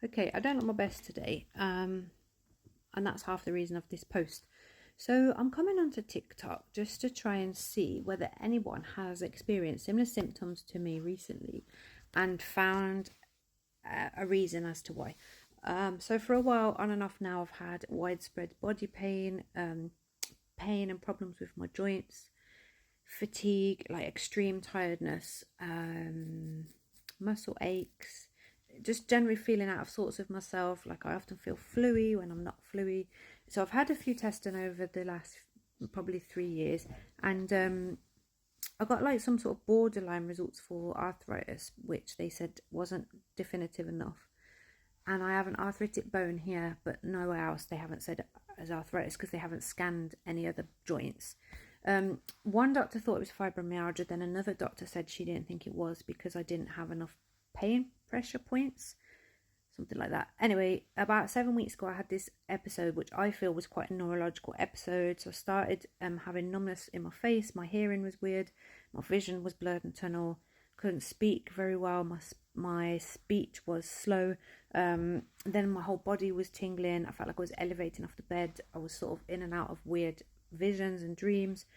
Okay, I don't look my best today, and that's half the reason of this post. So I'm coming onto TikTok just to try and see whether anyone has experienced similar symptoms to me recently and found a reason as to why. So for a while, on and off now, I've had widespread body pain, pain and problems with my joints, fatigue, like extreme tiredness, muscle aches, just generally feeling out of sorts with myself. Like I often feel fluey when I'm not fluey. So I've had a few tests done over the last probably 3 years, and I got like some sort of borderline results for arthritis, which they said wasn't definitive enough. And I have an arthritic bone here, but nowhere else they haven't said as arthritis because they haven't scanned any other joints. One doctor thought it was fibromyalgia, then another doctor said she didn't think it was because I didn't have enough pain pressure points, something like that. Anyway, about 7 weeks ago I had this episode which I feel was quite a neurological episode. So I started having numbness in my face, my hearing was weird, my vision was blurred and tunnel, couldn't speak very well, my speech was slow, then my whole body was tingling, I felt like I was elevating off the bed, I was sort of in and out of weird visions and dreams,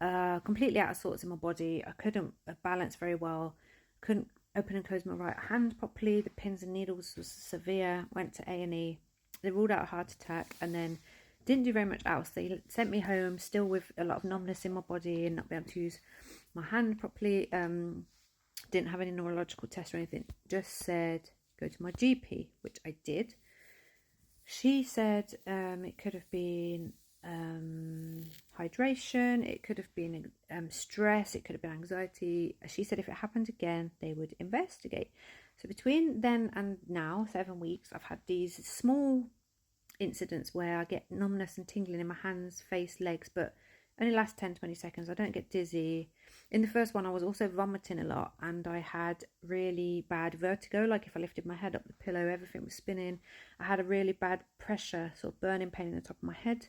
completely out of sorts in my body. I couldn't balance very well, couldn't open and close my right hand properly, the pins and needles was severe, went to A&E, they ruled out a heart attack, and then didn't do very much else. They sent me home still with a lot of numbness in my body and not being able to use my hand properly. Didn't have any neurological tests or anything, just said go to my GP, which I did. She said it could have been hydration, it could have been stress, it could have been anxiety. She said if it happened again they would investigate. So between then and now, 7 weeks, I've had these small incidents where I get numbness and tingling in my hands, face, legs, but only lasts 10-20 seconds. I don't get dizzy. In the first one I was also vomiting a lot, and I had really bad vertigo, like if I lifted my head up the pillow everything was spinning. I had a really bad pressure, sort of burning pain in the top of my head.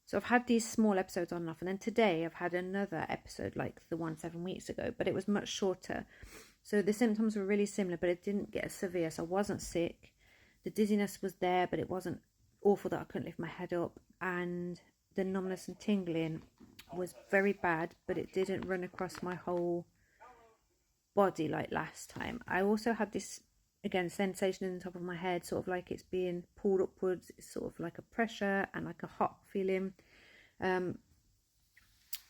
So I've had these small episodes on and off, and then today I've had another episode like the one 7 weeks ago, but it was much shorter. So the symptoms were really similar, but it didn't get as severe. So I wasn't sick. The dizziness was there, but it wasn't awful that I couldn't lift my head up, and the numbness and tingling was very bad, but it didn't run across my whole body like last time. I also had this, again, sensation in the top of my head, sort of like it's being pulled upwards. It's sort of like a pressure and like a hot feeling.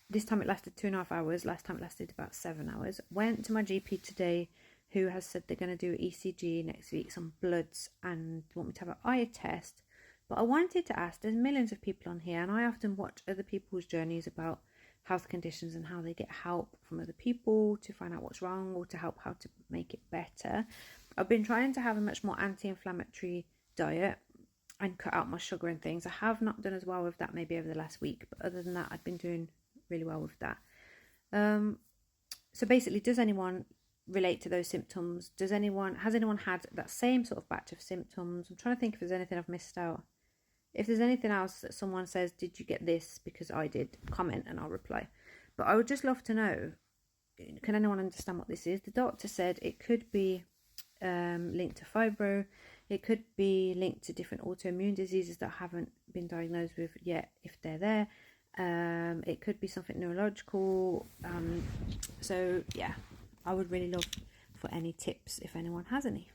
This time it lasted 2.5 hours. Last time it lasted about 7 hours. Went to my GP today, who has said they're going to do ECG next week, some bloods, and want me to have an eye test. But I wanted to ask, there's millions of people on here, and I often watch other people's journeys about health conditions and how they get help from other people to find out what's wrong or to help how to make it better. I've been trying to have a much more anti-inflammatory diet and cut out my sugar and things. I have not done as well with that maybe over the last week, but other than that I've been doing really well with that. So basically, does anyone relate to those symptoms? Has anyone had that same sort of batch of symptoms? I'm trying to think if there's anything I've missed out. If there's anything else that someone says, did you get this because I did, comment and I'll reply. But I would just love to know, can anyone understand what this is? The doctor said it could be linked to fibro, it could be linked to different autoimmune diseases that haven't been diagnosed with yet, if they're there. It could be something neurological. So yeah, I would really love for any tips if anyone has any.